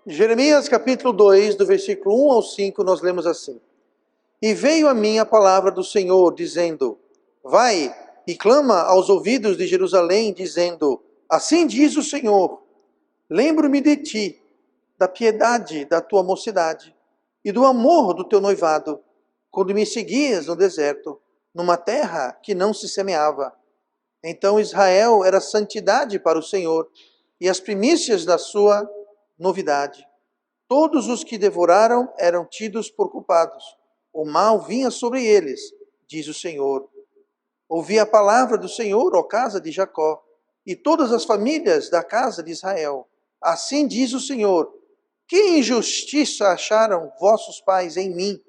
Jeremias capítulo 2, do versículo 1 ao 5, nós lemos assim: E veio a mim a palavra do Senhor, dizendo: Vai e clama aos ouvidos de Jerusalém, dizendo: Assim diz o Senhor, lembro-me de ti, da piedade da tua mocidade e do amor do teu noivado, quando me seguias no deserto, numa terra que não se semeava. Então Israel era santidade para o Senhor, e as primícias da sua novidade. Todos os que devoraram eram tidos por culpados. O mal vinha sobre eles, diz o Senhor. Ouvi a palavra do Senhor, ó casa de Jacó, e todas as famílias da casa de Israel. Assim diz o Senhor: que injustiça acharam vossos pais em mim,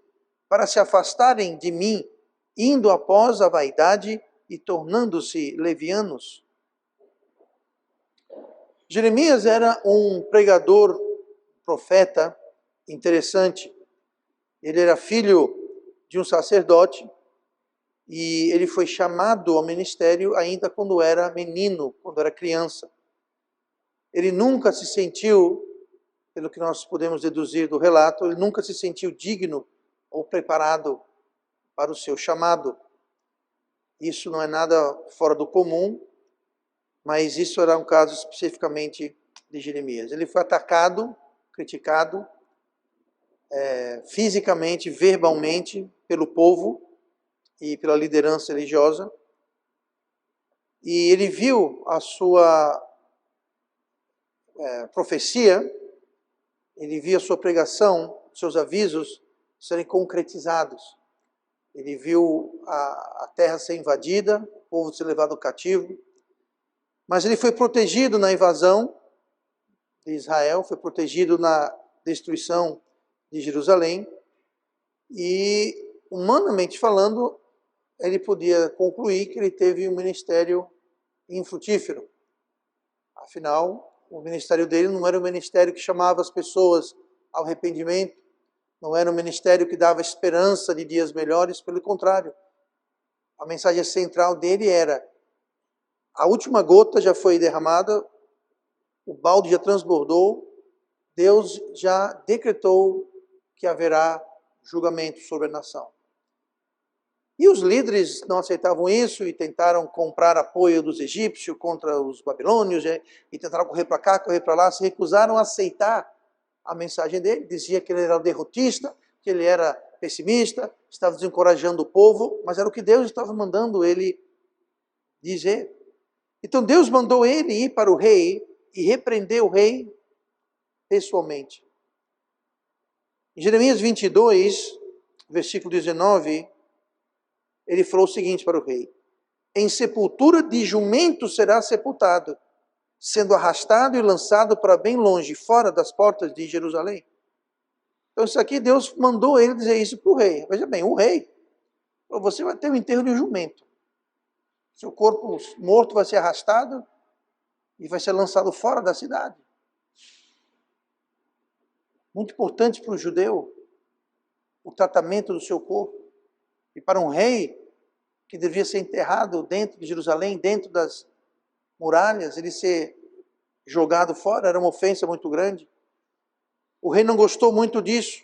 para se afastarem de mim, indo após a vaidade e tornando-se levianos? Jeremias era um pregador, profeta interessante. Ele era filho de um sacerdote e ele foi chamado ao ministério ainda quando era menino, quando era criança. Ele nunca se sentiu, pelo que nós podemos deduzir do relato, ele nunca se sentiu digno ou preparado para o seu chamado. Isso não é nada fora do comum, mas isso era um caso especificamente de Jeremias. Ele foi atacado, criticado, fisicamente, verbalmente, pelo povo e pela liderança religiosa. E ele viu a sua profecia, ele via a sua pregação, seus avisos serem concretizados. Ele viu a terra ser invadida, o povo ser levado cativo. Mas ele foi protegido na invasão de Israel, foi protegido na destruição de Jerusalém. E, humanamente falando, ele podia concluir que ele teve um ministério infrutífero. Afinal, o ministério dele não era um ministério que chamava as pessoas ao arrependimento, não era um ministério que dava esperança de dias melhores, pelo contrário. A mensagem central dele era: a última gota já foi derramada, o balde já transbordou, Deus já decretou que haverá julgamento sobre a nação. E os líderes não aceitavam isso e tentaram comprar apoio dos egípcios contra os babilônios, e tentaram correr para cá, correr para lá, se recusaram a aceitar a mensagem dele. Dizia que ele era derrotista, que ele era pessimista, estava desencorajando o povo, mas era o que Deus estava mandando ele dizer. Então Deus mandou ele ir para o rei e repreender o rei pessoalmente. Em Jeremias 22, versículo 19, ele falou o seguinte para o rei: em sepultura de jumento será sepultado, sendo arrastado e lançado para bem longe, fora das portas de Jerusalém. Então isso aqui, Deus mandou ele dizer isso para o rei. Veja bem, o rei, você vai ter o enterro de um jumento. Seu corpo morto vai ser arrastado e vai ser lançado fora da cidade. Muito importante para o judeu o tratamento do seu corpo. E para um rei que devia ser enterrado dentro de Jerusalém, dentro das muralhas, ele ser jogado fora era uma ofensa muito grande. O rei não gostou muito disso.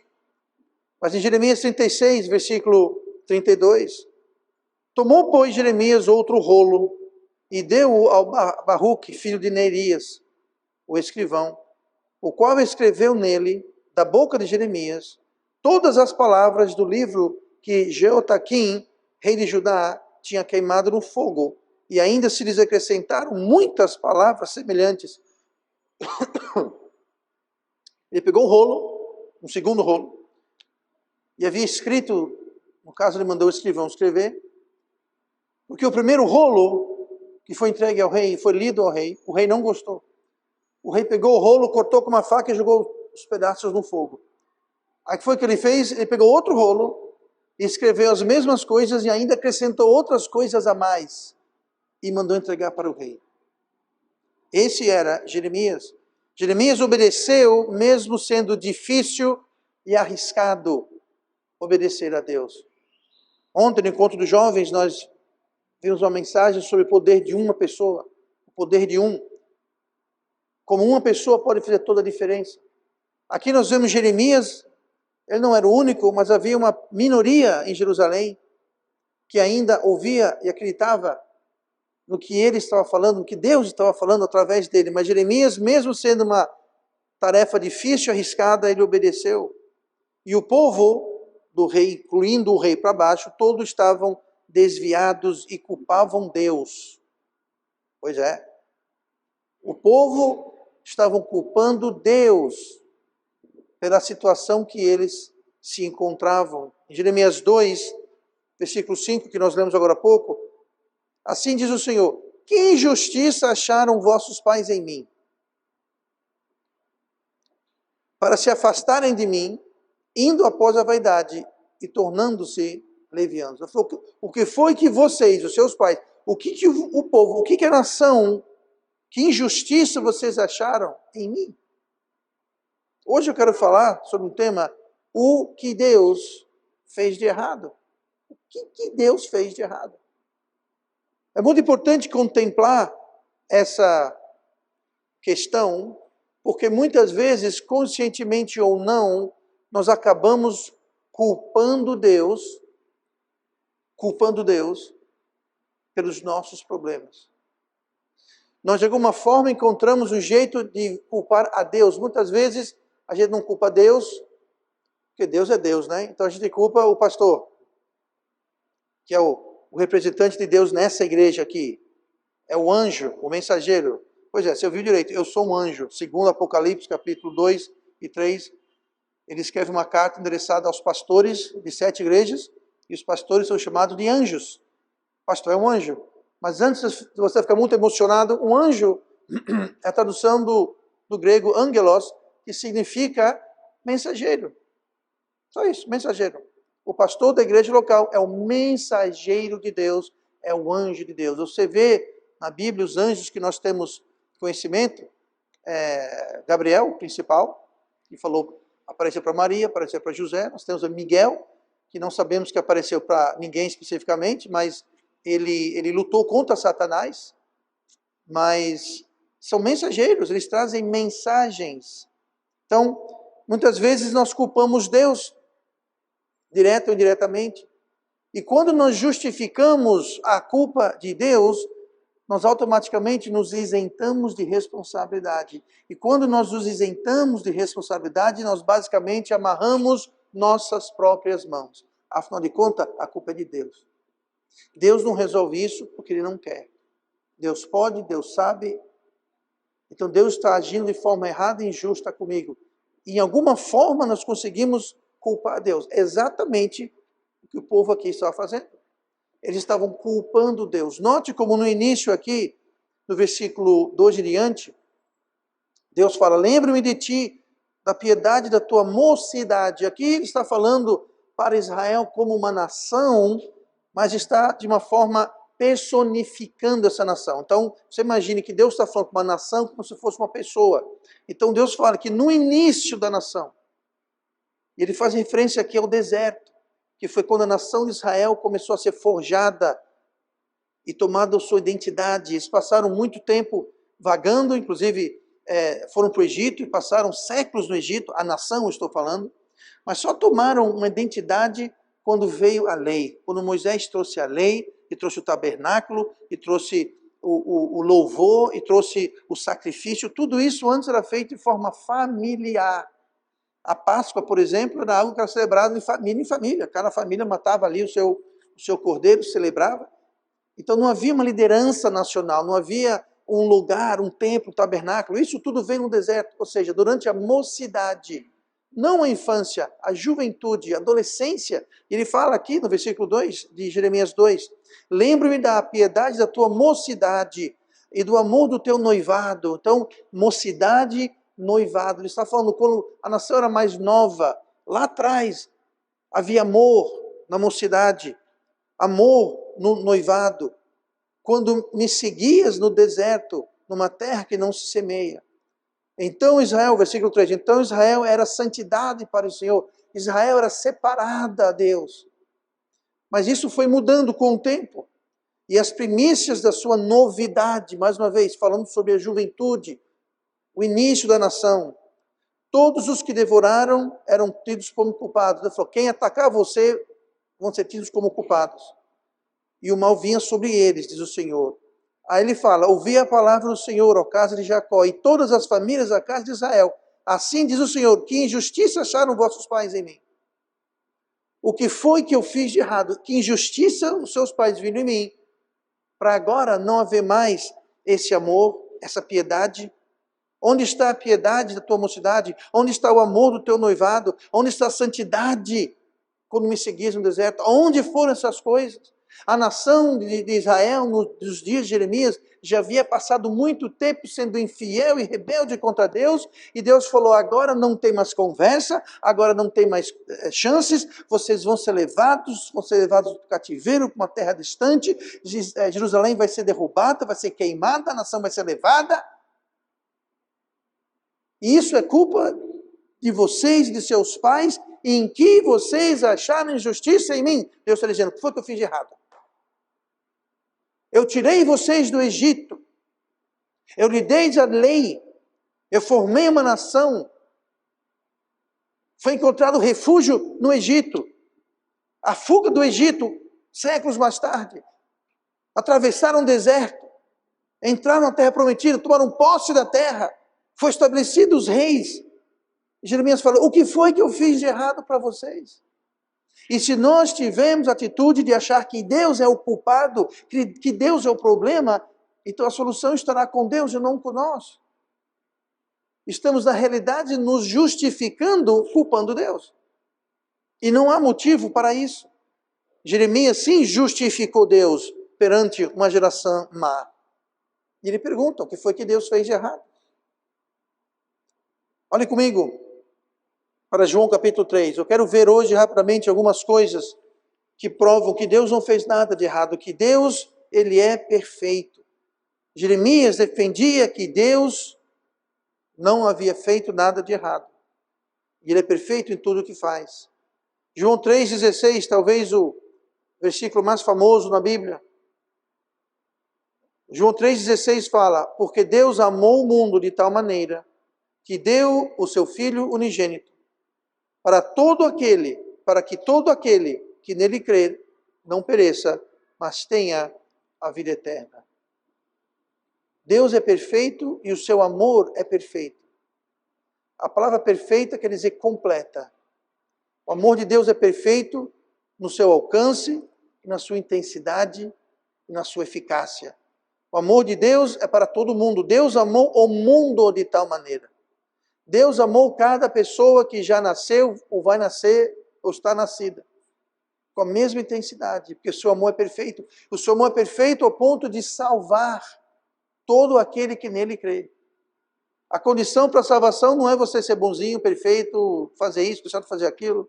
Mas em Jeremias 36, versículo 32, tomou, pois, Jeremias outro rolo e deu-o ao Baruque, filho de Nerias, o escrivão, o qual escreveu nele, da boca de Jeremias, todas as palavras do livro que Jeotaquim, rei de Judá, tinha queimado no fogo, e ainda se lhes acrescentaram muitas palavras semelhantes. Ele pegou um rolo, um segundo rolo, e havia escrito, no caso ele mandou o escrivão escrever, porque o primeiro rolo que foi entregue ao rei, foi lido ao rei, o rei não gostou. O rei pegou o rolo, cortou com uma faca e jogou os pedaços no fogo. Aí o que foi que ele fez? Ele pegou outro rolo, escreveu as mesmas coisas e ainda acrescentou outras coisas a mais e mandou entregar para o rei. Esse era Jeremias. Jeremias obedeceu, mesmo sendo difícil e arriscado obedecer a Deus. Ontem, no encontro dos jovens, nós vimos uma mensagem sobre o poder de uma pessoa, o poder de um. Como uma pessoa pode fazer toda a diferença. Aqui nós vemos Jeremias, ele não era o único, mas havia uma minoria em Jerusalém que ainda ouvia e acreditava no que ele estava falando, no que Deus estava falando através dele. Mas Jeremias, mesmo sendo uma tarefa difícil e arriscada, ele obedeceu. E o povo do rei, incluindo o rei para baixo, todos estavam desviados e culpavam Deus. Pois é. O povo estavam culpando Deus pela situação que eles se encontravam. Em Jeremias 2, versículo 5, que nós lemos agora há pouco, assim diz o Senhor: que injustiça acharam vossos pais em mim, para se afastarem de mim, indo após a vaidade e tornando-se levianos. O que foi que vocês, os seus pais, o que o povo, o que a nação, que injustiça vocês acharam em mim? Hoje eu quero falar sobre um tema, o que Deus fez de errado. O que Deus fez de errado? É muito importante contemplar essa questão, porque muitas vezes, conscientemente ou não, nós acabamos culpando Deus pelos nossos problemas. Nós, de alguma forma, encontramos um jeito de culpar a Deus. Muitas vezes, a gente não culpa Deus, porque Deus é Deus, né? Então a gente culpa o pastor, que é o representante de Deus nessa igreja aqui. É o anjo, o mensageiro. Pois é, você ouviu direito, eu sou um anjo. Segundo Apocalipse, capítulo 2 e 3, ele escreve uma carta endereçada aos pastores de 7 igrejas, e os pastores são chamados de anjos. O pastor é um anjo. Mas antes de você ficar muito emocionado, um anjo é a tradução do grego angelos, que significa mensageiro. Só isso, mensageiro. O pastor da igreja local é o mensageiro de Deus, é o anjo de Deus. Você vê na Bíblia os anjos que nós temos conhecimento, Gabriel, o principal, que apareceu para Maria, apareceu para José. Nós temos o Miguel, que não sabemos que apareceu para ninguém especificamente, mas ele lutou contra Satanás. Mas são mensageiros, eles trazem mensagens. Então, muitas vezes nós culpamos Deus, direto ou indiretamente. E quando nós justificamos a culpa de Deus, nós automaticamente nos isentamos de responsabilidade. E quando nós nos isentamos de responsabilidade, nós basicamente amarramos nossas próprias mãos. Afinal de contas, a culpa é de Deus. Deus não resolve isso porque Ele não quer. Deus pode, Deus sabe. Então Deus está agindo de forma errada e injusta comigo. E em alguma forma nós conseguimos culpar Deus. Exatamente o que o povo aqui estava fazendo. Eles estavam culpando Deus. Note como no início aqui, no versículo 2 em diante, Deus fala: lembra-me de ti, da piedade da tua mocidade. Aqui ele está falando para Israel como uma nação, mas está de uma forma personificando essa nação. Então, você imagine que Deus está falando com uma nação como se fosse uma pessoa. Então Deus fala que no início da nação, e ele faz referência aqui ao deserto, que foi quando a nação de Israel começou a ser forjada e tomada sua identidade. Eles passaram muito tempo vagando, inclusive foram para o Egito e passaram séculos no Egito, a nação, eu estou falando, mas só tomaram uma identidade quando veio a lei. Quando Moisés trouxe a lei, e trouxe o tabernáculo, e trouxe o louvor, e trouxe o sacrifício, tudo isso antes era feito de forma familiar. A Páscoa, por exemplo, era algo que era celebrado em família. Cada família matava ali o seu cordeiro, celebrava. Então não havia uma liderança nacional, não havia um lugar, um templo, um tabernáculo. Isso tudo veio no deserto, ou seja, durante a mocidade, não a infância, a juventude, a adolescência. Ele fala aqui no versículo 2 de Jeremias 2, lembra-me da piedade da tua mocidade e do amor do teu noivado. Então, mocidade, noivado. Ele está falando quando a nação era mais nova, lá atrás havia amor na mocidade, amor no noivado. Quando me seguias no deserto, numa terra que não se semeia. Então Israel, versículo 3, então Israel era santidade para o Senhor. Israel era separada a Deus. Mas isso foi mudando com o tempo. E as primícias da sua novidade, mais uma vez, falando sobre a juventude, o início da nação, Todos os que devoraram eram tidos como culpados. Ele falou, quem atacar você vão ser tidos como culpados. E o mal vinha sobre eles, diz o Senhor. Aí ele fala, ouvi a palavra do Senhor, ó casa de Jacó, e todas as famílias da casa de Israel. Assim diz o Senhor, que injustiça acharam vossos pais em mim. O que foi que eu fiz de errado? Que injustiça os seus pais viram em mim, para agora não haver mais esse amor, essa piedade. Onde está a piedade da tua mocidade? Onde está o amor do teu noivado? Onde está a santidade quando me seguis no deserto? Onde foram essas coisas? A nação de Israel, nos dias de Jeremias, já havia passado muito tempo sendo infiel e rebelde contra Deus, e Deus falou, agora não tem mais conversa, agora não tem mais chances, vocês vão ser levados para o cativeiro, para uma terra distante, Jerusalém vai ser derrubada, vai ser queimada, a nação vai ser levada. E isso é culpa de vocês e de seus pais, em que vocês acharam injustiça em mim. Deus está dizendo, o que foi que eu fiz de errado? Eu tirei vocês do Egito, eu lhe dei a lei, eu formei uma nação, foi encontrado refúgio no Egito, a fuga do Egito, séculos mais tarde, atravessaram o deserto, entraram na terra prometida, tomaram posse da terra, foi estabelecido os reis. Jeremias falou, o que foi que eu fiz de errado para vocês? E se nós tivermos a atitude de achar que Deus é o culpado, que Deus é o problema, então a solução estará com Deus e não com nós. Estamos, na realidade, nos justificando, culpando Deus. E não há motivo para isso. Jeremias sim justificou Deus perante uma geração má. E ele pergunta, o que foi que Deus fez de errado? Olhe comigo para João capítulo 3. Eu quero ver hoje rapidamente algumas coisas que provam que Deus não fez nada de errado, que Deus, ele é perfeito. Jeremias defendia que Deus não havia feito nada de errado. E ele é perfeito em tudo o que faz. João 3,16, talvez o versículo mais famoso na Bíblia. João 3,16 fala, porque Deus amou o mundo de tal maneira que deu o seu Filho unigênito, para que todo aquele que nele crer não pereça, mas tenha a vida eterna. Deus é perfeito e o seu amor é perfeito. A palavra perfeita quer dizer completa. O amor de Deus é perfeito no seu alcance, na sua intensidade e na sua eficácia. O amor de Deus é para todo mundo. Deus amou o mundo de tal maneira. Deus amou cada pessoa que já nasceu, ou vai nascer, ou está nascida. Com a mesma intensidade, porque o seu amor é perfeito. O seu amor é perfeito ao ponto de salvar todo aquele que nele crê. A condição para a salvação não é você ser bonzinho, perfeito, fazer isso, deixar de fazer aquilo.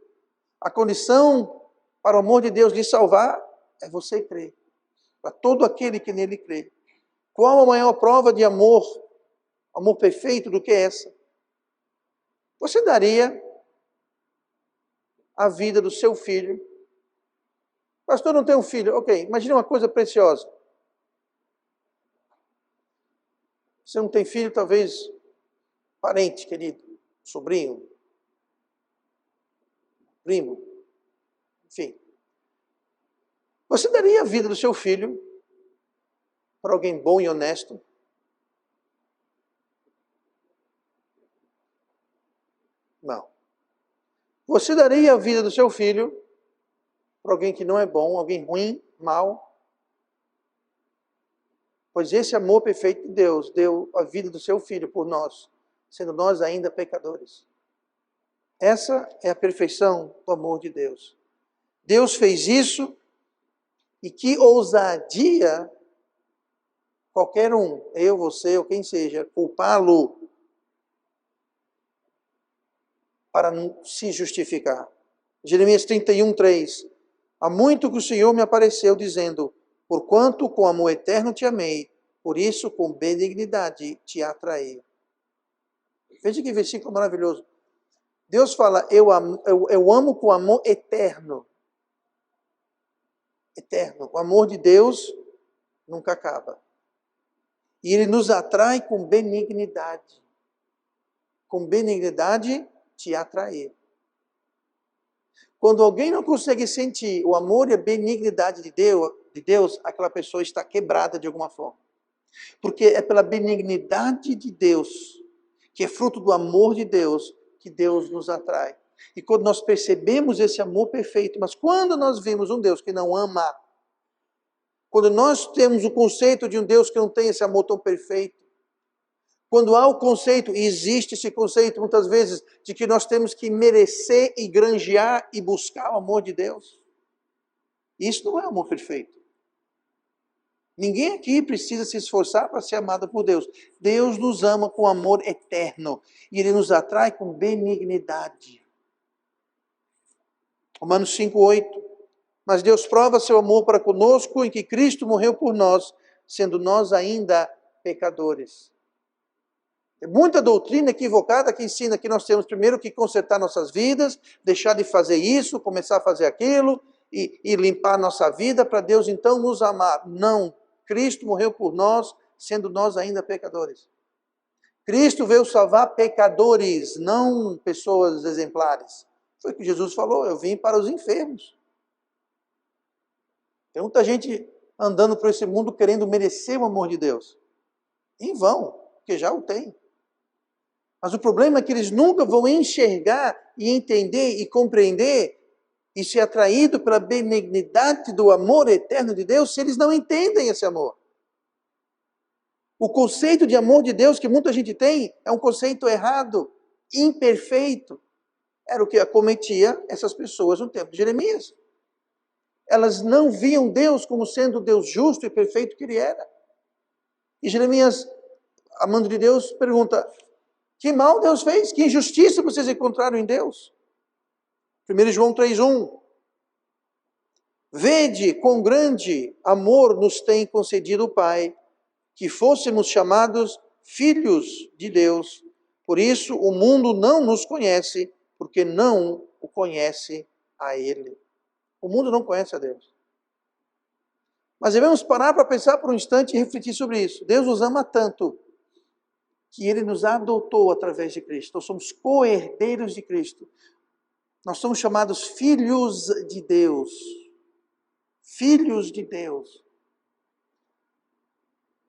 A condição para o amor de Deus lhe salvar é você crer. Para todo aquele que nele crê. Qual a maior prova de amor perfeito do que essa? Você daria a vida do seu filho. Pastor, não tem um filho. Ok, imagine uma coisa preciosa. Você não tem filho, talvez parente querido, sobrinho, primo, enfim. Você daria a vida do seu filho para alguém bom e honesto? Não. Você daria a vida do seu filho para alguém que não é bom, alguém ruim, mau? Pois esse amor perfeito de Deus deu a vida do seu filho por nós, sendo nós ainda pecadores. Essa é a perfeição do amor de Deus. Deus fez isso e que ousadia qualquer um, eu, você ou quem seja, culpá-lo para se justificar. Jeremias 31:3. Há muito que o Senhor me apareceu dizendo, porquanto com amor eterno te amei, por isso com benignidade te atraí. Veja que versículo maravilhoso. Deus fala, eu amo com amor eterno. Eterno. O amor de Deus nunca acaba. E Ele nos atrai com benignidade. com benignidade te atrair. Quando alguém não consegue sentir o amor e a benignidade de Deus, aquela pessoa está quebrada de alguma forma. Porque é pela benignidade de Deus, que é fruto do amor de Deus, que Deus nos atrai. E quando nós percebemos esse amor perfeito, mas quando nós vemos um Deus que não ama, quando nós temos o conceito de um Deus que não tem esse amor tão perfeito, quando há o conceito, e existe esse conceito muitas vezes, de que nós temos que merecer e granjear e buscar o amor de Deus, isso não é amor perfeito. Ninguém aqui precisa se esforçar para ser amado por Deus. Deus nos ama com amor eterno e Ele nos atrai com benignidade. Romanos 5:8. Mas Deus prova seu amor para conosco em que Cristo morreu por nós, sendo nós ainda pecadores. Tem muita doutrina equivocada que ensina que nós temos primeiro que consertar nossas vidas, deixar de fazer isso, começar a fazer aquilo e limpar nossa vida para Deus então nos amar. Não. Cristo morreu por nós, sendo nós ainda pecadores. Cristo veio salvar pecadores, não pessoas exemplares. Foi o que Jesus falou, eu vim para os enfermos. Tem muita gente andando por esse mundo querendo merecer o amor de Deus. Em vão, porque já o tem. Mas o problema é que eles nunca vão enxergar e entender e compreender e ser atraído pela benignidade do amor eterno de Deus se eles não entendem esse amor. O conceito de amor de Deus que muita gente tem é um conceito errado, imperfeito. Era o que acometia essas pessoas no tempo de Jeremias. Elas não viam Deus como sendo o Deus justo e perfeito que Ele era. E Jeremias, amando de Deus, pergunta: que mal Deus fez? Que injustiça vocês encontraram em Deus? 1 João 3:1. Vede quão grande amor nos tem concedido o Pai, que fôssemos chamados filhos de Deus. Por isso o mundo não nos conhece, porque não o conhece a Ele. O mundo não conhece a Deus. Mas devemos parar para pensar por um instante e refletir sobre isso. Deus nos ama tanto que Ele nos adotou através de Cristo. Nós somos co-herdeiros de Cristo. Nós somos chamados filhos de Deus. Filhos de Deus.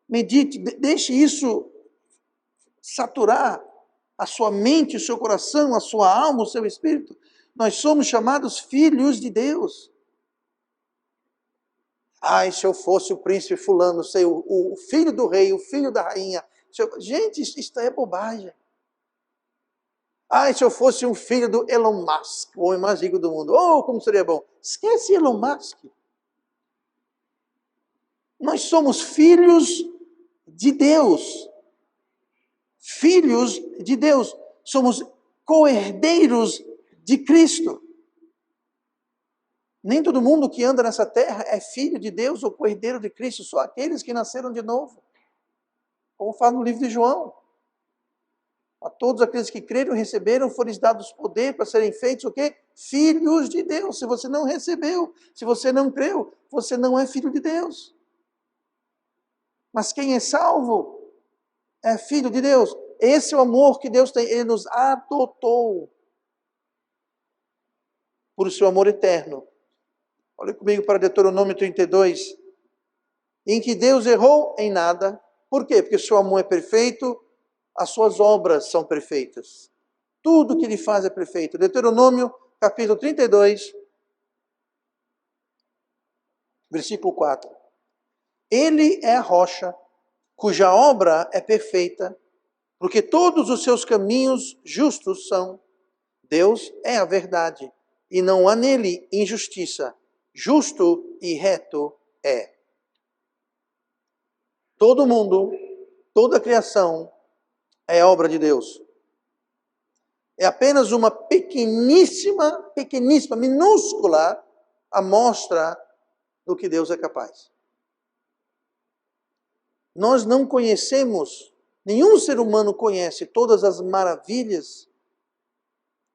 Medite, deixe isso saturar a sua mente, o seu coração, a sua alma, o seu espírito. Nós somos chamados filhos de Deus. Ai, se eu fosse o príncipe fulano, sei, o filho do rei, o filho da rainha. Gente, isso é bobagem. Ai, se eu fosse um filho do Elon Musk, o homem mais rico do mundo. Oh, como seria bom. Esquece Elon Musk. Nós somos filhos de Deus. Filhos de Deus. Somos co-herdeiros de Cristo. Nem todo mundo que anda nessa terra é filho de Deus ou co-herdeiro de Cristo. Só aqueles que nasceram de novo. Como fala no livro de João. A todos aqueles que creram e receberam, foram dados poder para serem feitos o quê? Filhos de Deus. Se você não recebeu, se você não creu, você não é filho de Deus. Mas quem é salvo é filho de Deus. Esse é o amor que Deus tem. Ele nos adotou por seu amor eterno. Olha comigo para Deuteronômio 32. Em que Deus errou em nada. Por quê? Porque seu amor é perfeito, as suas obras são perfeitas. Tudo que ele faz é perfeito. Deuteronômio, capítulo 32, versículo 4. Ele é a rocha, cuja obra é perfeita, porque todos os seus caminhos justos são. Deus é a verdade, e não há nele injustiça. Justo e reto é. Todo mundo, toda a criação é obra de Deus. É apenas uma pequeníssima, minúscula amostra do que Deus é capaz. Nós não conhecemos, nenhum ser humano conhece todas as maravilhas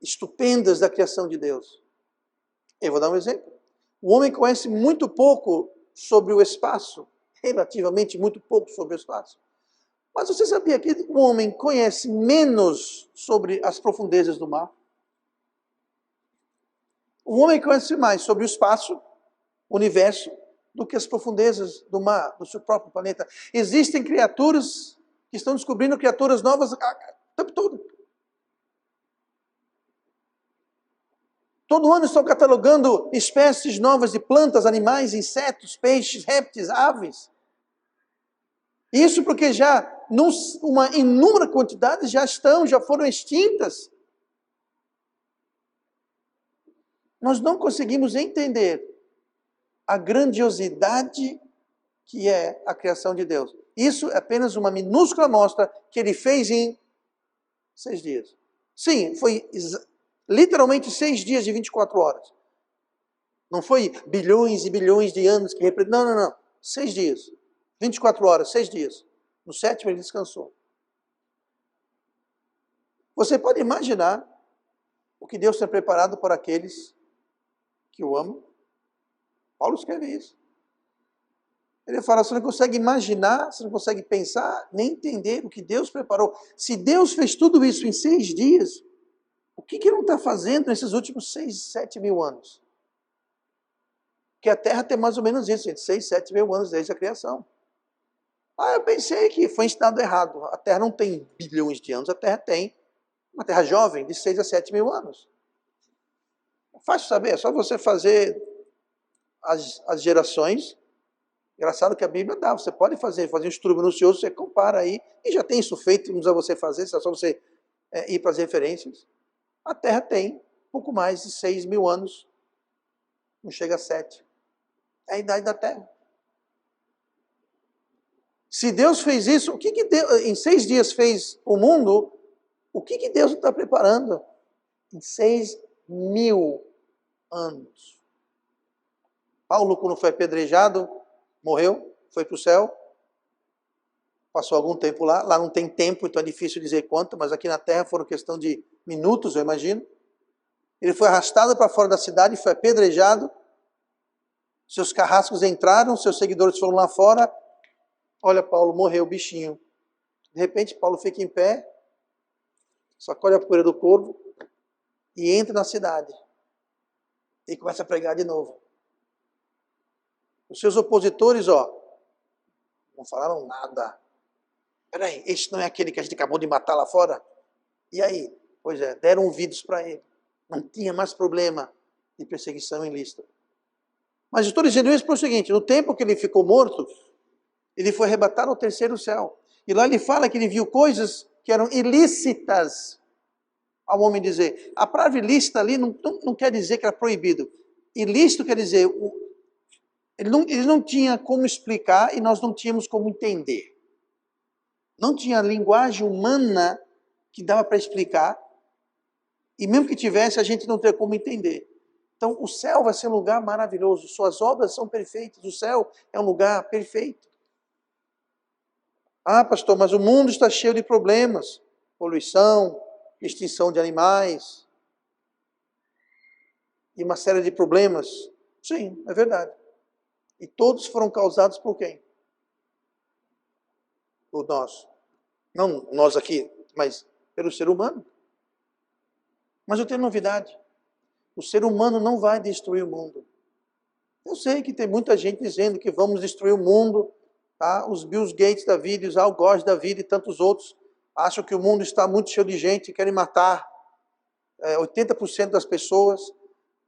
estupendas da criação de Deus. Eu vou dar um exemplo. O homem conhece muito pouco sobre o espaço, relativamente muito pouco sobre o espaço. Mas você sabia que o homem conhece menos sobre as profundezas do mar? O homem conhece mais sobre o espaço, o universo, do que as profundezas do mar, do seu próprio planeta. Existem criaturas que estão descobrindo criaturas novas o tempo todo. Todo ano estão catalogando espécies novas de plantas, animais, insetos, peixes, répteis, aves. Isso porque já, uma inúmera quantidade já foram extintas. Nós não conseguimos entender a grandiosidade que é a criação de Deus. Isso é apenas uma minúscula amostra que ele fez em 6 dias. Sim, foi literalmente 6 dias de 24 horas. Não foi bilhões e bilhões de anos que representam. Não. 6 dias. 24 horas, 6 dias. No 7º ele descansou. Você pode imaginar o que Deus tem preparado para aqueles que o amam? Paulo escreve isso. Ele fala, você não consegue imaginar, você não consegue pensar, nem entender o que Deus preparou. Se Deus fez tudo isso em 6 dias, o que ele não está fazendo nesses últimos 6, 7 mil anos? Porque a Terra tem mais ou menos isso, entre 6 e 7 mil anos desde a criação. Eu pensei que foi ensinado errado. A Terra não tem bilhões de anos, a Terra tem uma Terra jovem, de 6 a 7 mil anos. É fácil saber, é só você fazer as gerações. Engraçado que a Bíblia dá, você pode fazer um estudo minucioso, você compara aí, e já tem isso feito, não precisa você fazer, é só você ir para as referências. A Terra tem pouco mais de 6 mil anos, não chega a 7. É a idade da Terra. Se Deus fez isso, o que Deus, em 6 dias fez o mundo, o que Deus está preparando em 6 mil anos? Paulo, quando foi apedrejado, morreu, foi para o céu, passou algum tempo lá. Lá não tem tempo, então é difícil dizer quanto, mas aqui na terra foram questão de minutos, eu imagino. Ele foi arrastado para fora da cidade, foi apedrejado. Seus carrascos entraram, seus seguidores foram lá fora. Olha, Paulo, morreu o bichinho. De repente, Paulo fica em pé, sacode a poeira do corpo e entra na cidade. E começa a pregar de novo. Os seus opositores, não falaram nada. Peraí, esse não é aquele que a gente acabou de matar lá fora? E aí? Pois é, deram ouvidos para ele. Não tinha mais problema de perseguição ilícita. Mas eu estou dizendo isso para o seguinte, no tempo que ele ficou morto, ele foi arrebatado ao 3º céu. E lá ele fala que ele viu coisas que eram ilícitas ao homem dizer. A palavra ilícita ali não quer dizer que era proibido. Ilícito quer dizer, ele não tinha como explicar e nós não tínhamos como entender. Não tinha linguagem humana que dava para explicar. E mesmo que tivesse, a gente não teria como entender. Então, o céu vai ser um lugar maravilhoso. Suas obras são perfeitas. O céu é um lugar perfeito. Pastor, mas o mundo está cheio de problemas. Poluição, extinção de animais. E uma série de problemas. Sim, é verdade. E todos foram causados por quem? Por nós. Não nós aqui, mas pelo ser humano. Mas eu tenho novidade. O ser humano não vai destruir o mundo. Eu sei que tem muita gente dizendo que vamos destruir o mundo. Tá? Os Bill Gates da vida, os Al Gore da vida e tantos outros acham que o mundo está muito cheio de gente e querem matar 80% das pessoas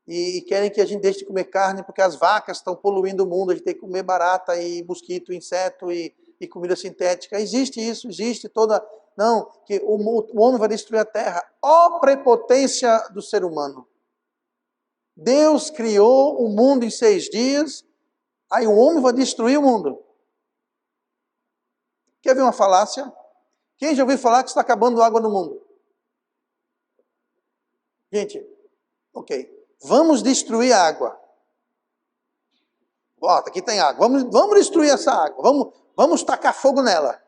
e querem que a gente deixe de comer carne porque as vacas estão poluindo o mundo, a gente tem que comer barata e mosquito, inseto e comida sintética. Existe isso, existe toda... Não, que o homem vai destruir a terra. Ó prepotência do ser humano. Deus criou o mundo em 6 dias, aí o homem vai destruir o mundo. Quer ver uma falácia? Quem já ouviu falar que está acabando água no mundo? Gente, ok. Vamos destruir a água. Aqui tem água. Vamos destruir essa água. Vamos tacar fogo nela.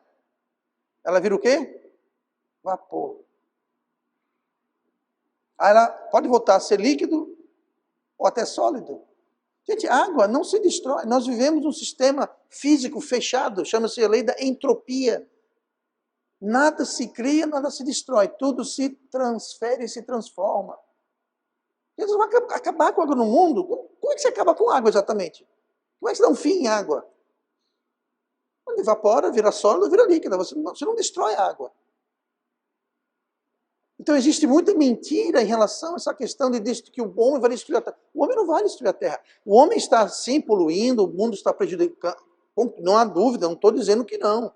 Ela vira o quê? Vapor. Aí ela pode voltar a ser líquido ou até sólido. Gente, água não se destrói. Nós vivemos um sistema físico fechado, chama-se a lei da entropia. Nada se cria, nada se destrói. Tudo se transfere e se transforma. Jesus vai acabar com a água no mundo? Como é que você acaba com água exatamente? Como é que você dá um fim em água? Quando evapora, vira sólido, vira líquida. Você não destrói a água. Então existe muita mentira em relação a essa questão de que o homem vai destruir a terra. O homem não vai destruir a terra. O homem está sim poluindo, o mundo está prejudicando. Não há dúvida, não estou dizendo que não.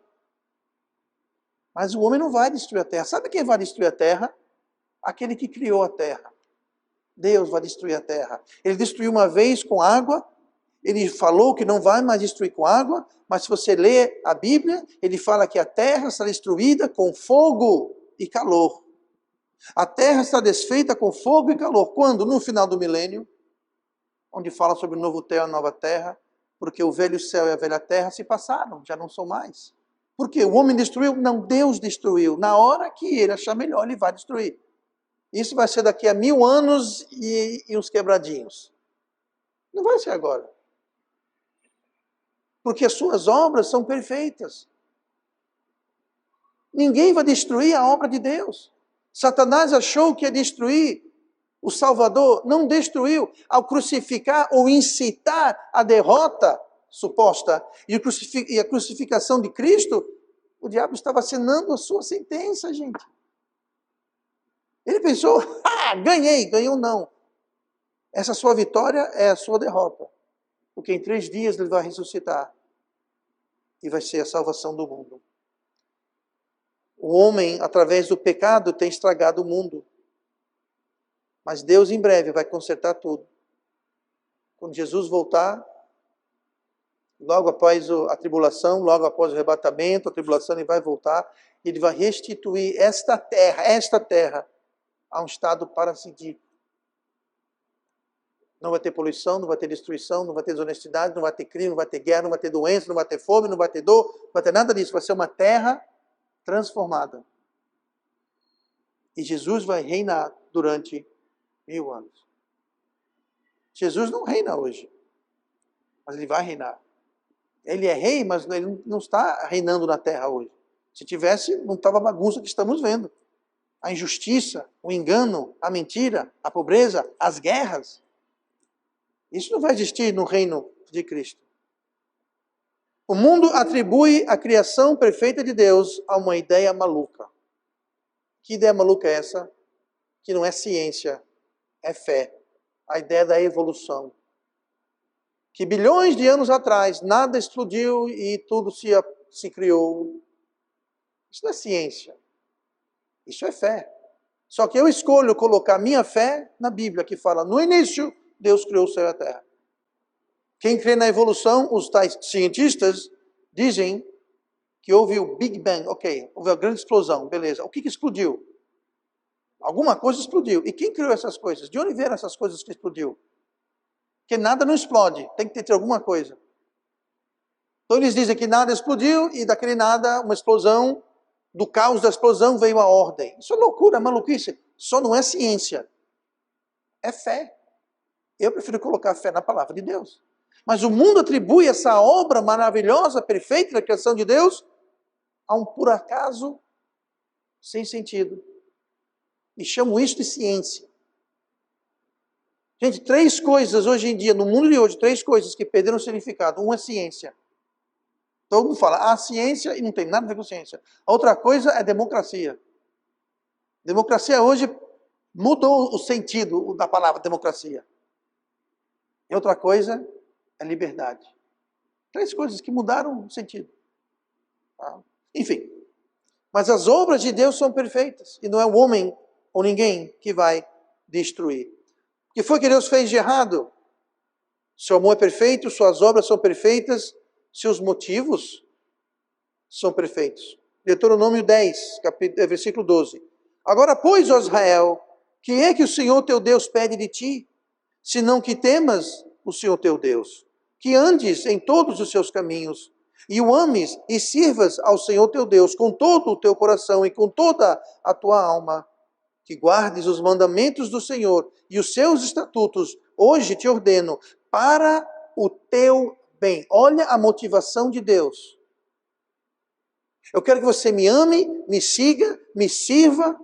Mas o homem não vai destruir a terra. Sabe quem vai destruir a terra? Aquele que criou a terra. Deus vai destruir a terra. Ele destruiu uma vez com água, ele falou que não vai mais destruir com água, mas se você lê a Bíblia, ele fala que a terra será destruída com fogo e calor. A terra está desfeita com fogo e calor. Quando? No final do milênio, onde fala sobre o novo céu e a nova terra, porque o velho céu e a velha terra se passaram, já não são mais. Por quê? O homem destruiu? Não, Deus destruiu. Na hora que ele achar melhor, ele vai destruir. Isso vai ser daqui a 1000 anos e uns quebradinhos. Não vai ser agora. Porque as suas obras são perfeitas. Ninguém vai destruir a obra de Deus. Satanás achou que ia destruir o Salvador, não destruiu. Ao crucificar ou incitar a derrota suposta e a crucificação de Cristo, o diabo estava assinando a sua sentença, gente. Ele pensou, ganhei, ganhou não. Essa sua vitória é a sua derrota. Porque em 3 dias ele vai ressuscitar. E vai ser a salvação do mundo. O homem, através do pecado, tem estragado o mundo. Mas Deus em breve vai consertar tudo. Quando Jesus voltar, logo após a tribulação, logo após o arrebatamento, a tribulação, ele vai voltar. Ele vai restituir esta terra, a um estado paradisíaco. Não vai ter poluição, não vai ter destruição, não vai ter desonestidade, não vai ter crime, não vai ter guerra, não vai ter doença, não vai ter fome, não vai ter dor, não vai ter nada disso. Vai ser uma terra transformada. E Jesus vai reinar durante 1000 anos. Jesus não reina hoje, mas ele vai reinar. Ele é rei, mas ele não está reinando na terra hoje. Se tivesse, não estava a bagunça que estamos vendo. A injustiça, o engano, a mentira, a pobreza, as guerras. Isso não vai existir no reino de Cristo. O mundo atribui a criação perfeita de Deus a uma ideia maluca. Que ideia maluca é essa? Que não é ciência, é fé. A ideia da evolução. Que bilhões de anos atrás nada explodiu e tudo se criou. Isso não é ciência. Isso é fé. Só que eu escolho colocar minha fé na Bíblia, que fala, no início, Deus criou o céu e a terra. Quem crê na evolução, os tais cientistas, dizem que houve o Big Bang. Ok, houve a grande explosão, beleza. O que explodiu? Alguma coisa explodiu. E quem criou essas coisas? De onde vieram essas coisas que explodiu? Porque nada não explode, tem que ter alguma coisa. Então eles dizem que nada explodiu e daquele nada, uma explosão, do caos da explosão veio a ordem. Isso é loucura, maluquice. Só não é ciência. É fé. Eu prefiro colocar fé na palavra de Deus. Mas o mundo atribui essa obra maravilhosa, perfeita da criação de Deus a um por acaso sem sentido. E chamam isso de ciência. Gente, 3 coisas hoje em dia, no mundo de hoje, 3 coisas que perderam significado. Uma é ciência. Todo mundo fala, ciência e não tem nada a ver com ciência. A outra coisa é democracia. Democracia hoje mudou o sentido da palavra democracia. E outra coisa é liberdade. 3 coisas que mudaram o sentido. Tá? Enfim. Mas as obras de Deus são perfeitas. E não é o homem ou ninguém que vai destruir. O que foi que Deus fez de errado? Seu amor é perfeito, suas obras são perfeitas, seus motivos são perfeitos. Deuteronômio 10, versículo 12. Agora, pois, ó Israel, que é que o Senhor teu Deus pede de ti, senão que temas o Senhor teu Deus, que andes em todos os seus caminhos, e o ames e sirvas ao Senhor teu Deus com todo o teu coração e com toda a tua alma, que guardes os mandamentos do Senhor e os seus estatutos, hoje te ordeno, para o teu bem. Olha a motivação de Deus. Eu quero que você me ame, me siga, me sirva.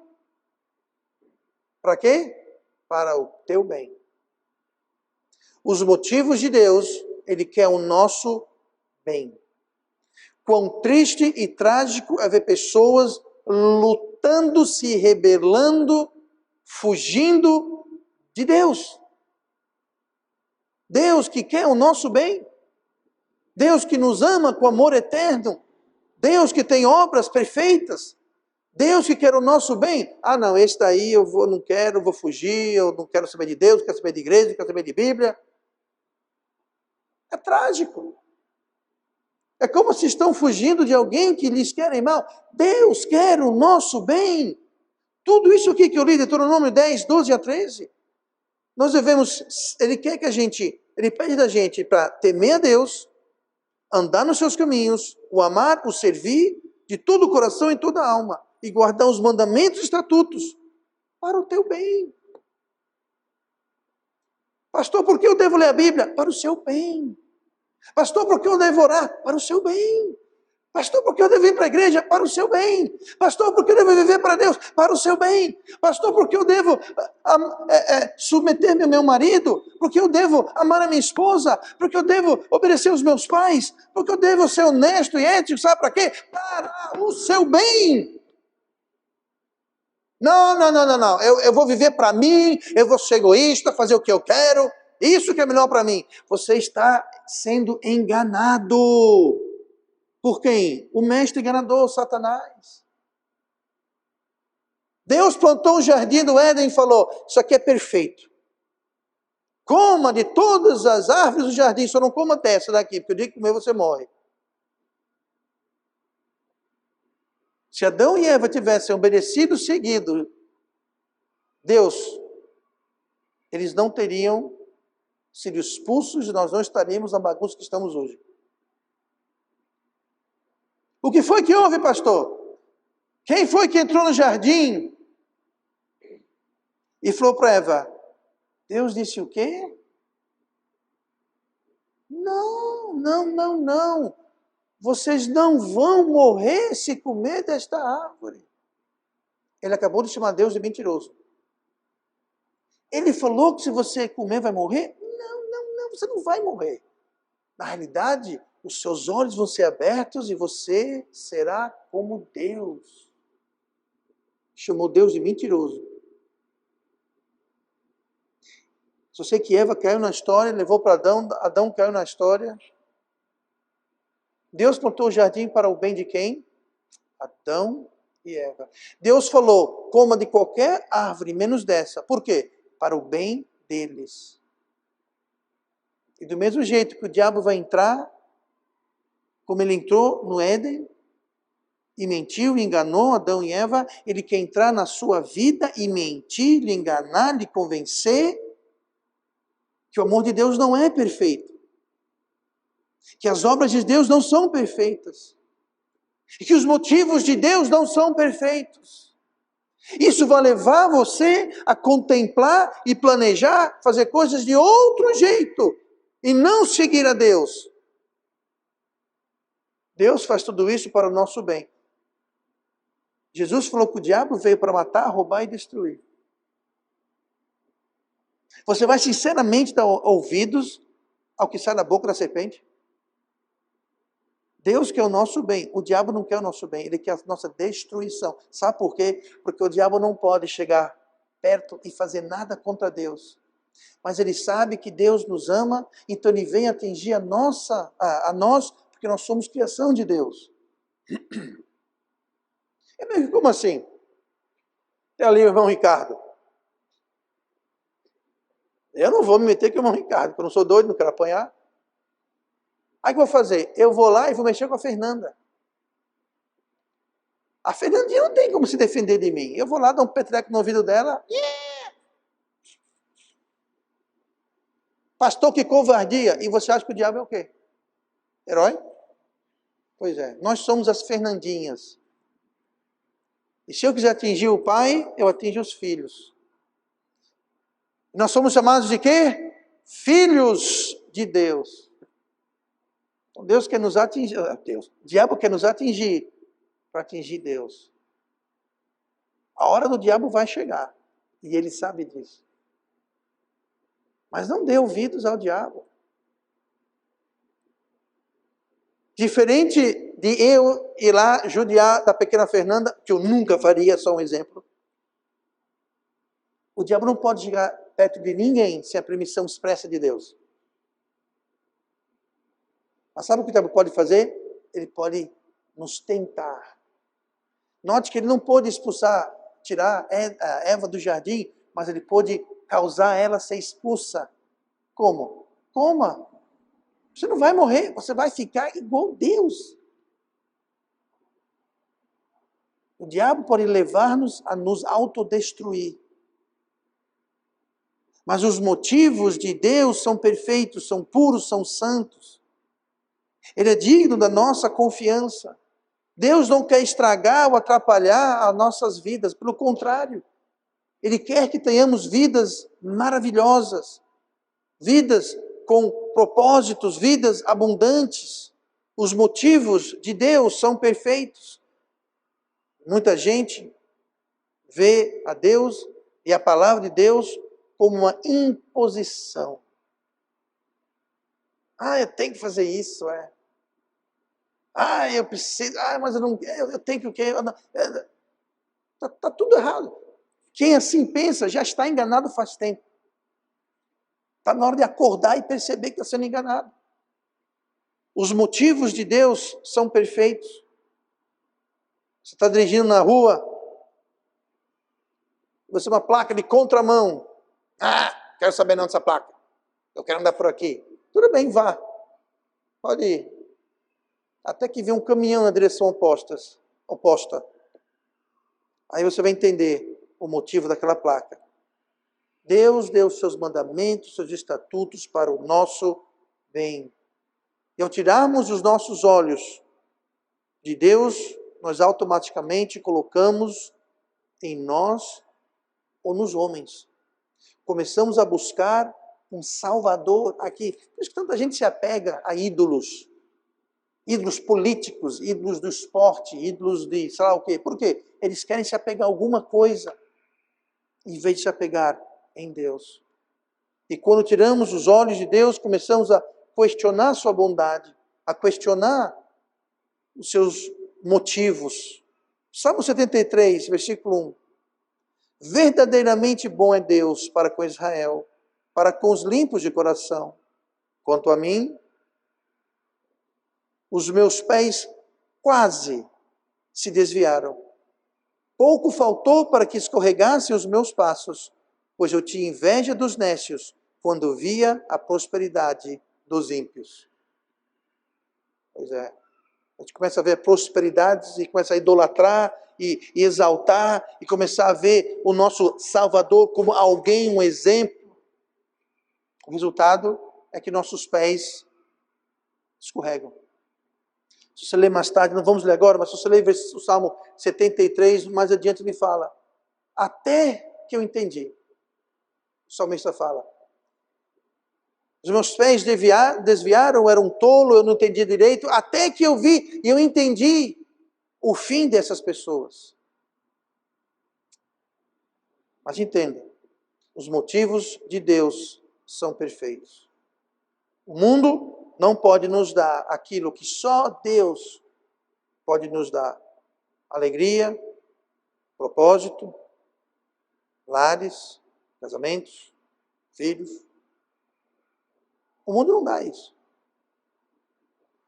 Para quê? Para o teu bem. Os motivos de Deus, Ele quer o nosso bem. Quão triste e trágico é ver pessoas lutando, se rebelando, fugindo de Deus. Deus que quer o nosso bem. Deus que nos ama com amor eterno. Deus que tem obras perfeitas. Deus que quer o nosso bem. Ah, não, esse daí não quero, vou fugir, eu não quero saber de Deus, não quero saber de igreja, não quero saber de Bíblia. É trágico. É como se estão fugindo de alguém que lhes querem mal. Deus quer o nosso bem. Tudo isso aqui que eu li, Deuteronômio 10, 12 a 13. Nós devemos, Ele quer que Ele pede da gente para temer a Deus, andar nos seus caminhos, o amar, o servir de todo o coração e toda a alma, e guardar os mandamentos e estatutos para o teu bem. Pastor, por que eu devo ler a Bíblia? Para o seu bem. Pastor, por que eu devo orar? Para o seu bem. Pastor, por que eu devo ir para a igreja? Para o seu bem. Pastor, por que eu devo viver para Deus? Para o seu bem. Pastor, por que eu devo submeter-me ao meu marido? Por que eu devo amar a minha esposa? Por que eu devo obedecer aos meus pais? Por que eu devo ser honesto e ético? Sabe para quê? Para o seu bem. Não. Eu vou viver para mim, eu vou ser egoísta, fazer o que eu quero. Isso que é melhor para mim. Você está sendo enganado. Por quem? O mestre enganador, Satanás. Deus plantou um jardim do Éden e falou, isso aqui é perfeito. Coma de todas as árvores do jardim, só não coma dessa daqui, porque o dia que comer você morre. Se Adão e Eva tivessem obedecido, seguido Deus, eles não teriam sido expulsos e nós não estaríamos na bagunça que estamos hoje. O que foi que houve, pastor? Quem foi que entrou no jardim e falou para Eva, Deus disse o quê? Não. Vocês não vão morrer se comer desta árvore. Ele acabou de chamar Deus de mentiroso. Ele falou que se você comer vai morrer? Não, você não vai morrer. Na realidade, os seus olhos vão ser abertos e você será como Deus. Chamou Deus de mentiroso. Só sei que Eva caiu na história, levou para Adão, Adão caiu na história. Deus plantou o jardim para o bem de quem? Adão e Eva. Deus falou, coma de qualquer árvore, menos dessa. Por quê? Para o bem deles. E do mesmo jeito que o diabo vai entrar, como ele entrou no Éden, e mentiu, enganou Adão e Eva, ele quer entrar na sua vida e mentir, lhe enganar, lhe convencer que o amor de Deus não é perfeito. Que as obras de Deus não são perfeitas. E que os motivos de Deus não são perfeitos. Isso vai levar você a contemplar e planejar, fazer coisas de outro jeito. E não seguir a Deus. Deus faz tudo isso para o nosso bem. Jesus falou que o diabo veio para matar, roubar e destruir. Você vai sinceramente dar ouvidos ao que sai da boca da serpente? Deus quer o nosso bem, o diabo não quer o nosso bem, ele quer a nossa destruição. Sabe por quê? Porque o diabo não pode chegar perto e fazer nada contra Deus. Mas ele sabe que Deus nos ama, então ele vem atingir a nós, porque nós somos criação de Deus. Como assim? Tem ali o irmão Ricardo. Eu não vou me meter com o irmão Ricardo, porque eu não sou doido, não quero apanhar. Aí o que eu vou fazer? Eu vou lá e vou mexer com a Fernanda. A Fernandinha não tem como se defender de mim. Eu vou lá, dar um petreco no ouvido dela. Yeah! Pastor, que covardia. E você acha que o diabo é o quê? Herói? Pois é, nós somos as Fernandinhas. E se eu quiser atingir o pai, eu atingo os filhos. Nós somos chamados de quê? Filhos de Deus. Então Deus quer nos atingir. O diabo quer nos atingir para atingir Deus. A hora do diabo vai chegar. E ele sabe disso. Mas não dê ouvidos ao diabo. Diferente de eu ir lá judiar da pequena Fernanda, que eu nunca faria, só um exemplo. O diabo não pode chegar perto de ninguém sem a permissão expressa de Deus. Mas sabe o que o diabo pode fazer? Ele pode nos tentar. Note que ele não pôde tirar a Eva do jardim, mas ele pôde causar ela ser expulsa. Como? Coma. Você não vai morrer, você vai ficar igual Deus. O diabo pode levar-nos a nos autodestruir. Mas os motivos de Deus são perfeitos, são puros, são santos. Ele é digno da nossa confiança. Deus não quer estragar ou atrapalhar as nossas vidas, pelo contrário. Ele quer que tenhamos vidas maravilhosas, vidas com propósitos, vidas abundantes. Os motivos de Deus são perfeitos. Muita gente vê a Deus e a palavra de Deus como uma imposição. Eu tenho que fazer isso, eu preciso, mas eu não, eu tenho que o quê? Está tudo errado. Quem assim pensa já está enganado faz tempo. Está na hora de acordar e perceber que está sendo enganado. Os motivos de Deus são perfeitos. Você está dirigindo na rua, você uma placa de contramão. Quero saber não dessa placa. Eu quero andar por aqui. Tudo bem, vá. Pode ir. Até que vem um caminhão na direção oposta. Aí você vai entender o motivo daquela placa. Deus deu os seus mandamentos, seus estatutos para o nosso bem. E ao tirarmos os nossos olhos de Deus, nós automaticamente colocamos em nós ou nos homens. Começamos a buscar um Salvador aqui. Por isso que tanta gente se apega a ídolos. Ídolos políticos, ídolos do esporte, ídolos de sei lá o quê. Por quê? Eles querem se apegar a alguma coisa, em vez de se apegar em Deus. E quando tiramos os olhos de Deus, começamos a questionar sua bondade, a questionar os seus motivos. Salmo 73, versículo 1. Verdadeiramente bom é Deus para com Israel, para com os limpos de coração. Quanto a mim, os meus pés quase se desviaram. Pouco faltou para que escorregassem os meus passos, pois eu tinha inveja dos nécios quando via a prosperidade dos ímpios. Pois é. A gente começa a ver prosperidades e começa a idolatrar e exaltar e começar a ver o nosso Salvador como alguém, um exemplo. O resultado é que nossos pés escorregam. Se você ler mais tarde, não vamos ler agora, mas se você ler o Salmo 73, mais adiante ele fala, até que eu entendi. O salmista fala, os meus pés desviaram, eu era um tolo, eu não entendi direito, até que eu vi e eu entendi o fim dessas pessoas. Mas entenda, os motivos de Deus são perfeitos. O mundo não pode nos dar aquilo que só Deus pode nos dar. Alegria, propósito, lares, casamentos, filhos. O mundo não dá isso.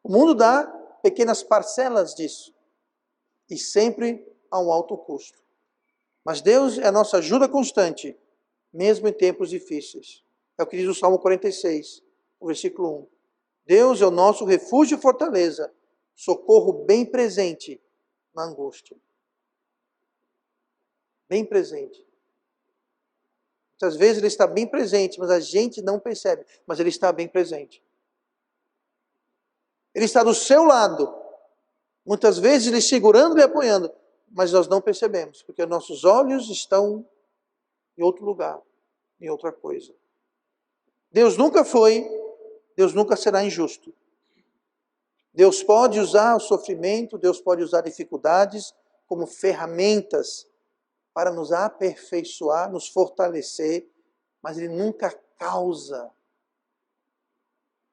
O mundo dá pequenas parcelas disso. E sempre a um alto custo. Mas Deus é a nossa ajuda constante, mesmo em tempos difíceis. É o que diz o Salmo 46, o versículo 1. Deus é o nosso refúgio e fortaleza, socorro bem presente na angústia. Bem presente. Muitas vezes ele está bem presente, mas a gente não percebe, mas ele está bem presente. Ele está do seu lado, muitas vezes ele segurando e apoiando, mas nós não percebemos, porque nossos olhos estão em outro lugar, em outra coisa. Deus nunca foi, Deus nunca será injusto. Deus pode usar o sofrimento, Deus pode usar dificuldades como ferramentas para nos aperfeiçoar, nos fortalecer, mas Ele nunca causa.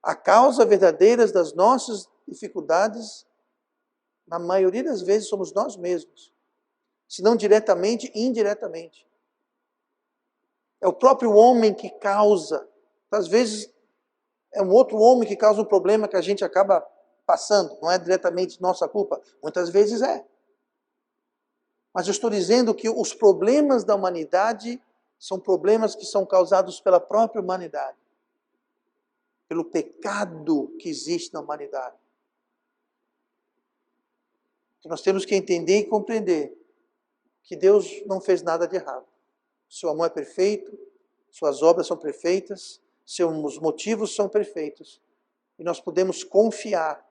A causa verdadeira das nossas dificuldades, na maioria das vezes, somos nós mesmos. Se não diretamente, indiretamente. É o próprio homem que causa. Às vezes, é um outro homem que causa um problema que a gente acaba passando. Não é diretamente nossa culpa. Muitas vezes é. Mas eu estou dizendo que os problemas da humanidade são problemas que são causados pela própria humanidade. Pelo pecado que existe na humanidade. Então nós temos que entender e compreender que Deus não fez nada de errado. Seu amor é perfeito, suas obras são perfeitas, seus motivos são perfeitos. E nós podemos confiar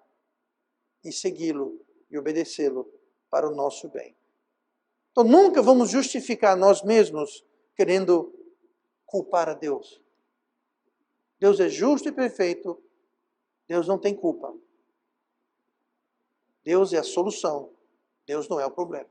e segui-lo e obedecê-lo para o nosso bem. Então nunca vamos justificar nós mesmos querendo culpar a Deus. Deus é justo e perfeito, Deus não tem culpa. Deus é a solução, Deus não é o problema.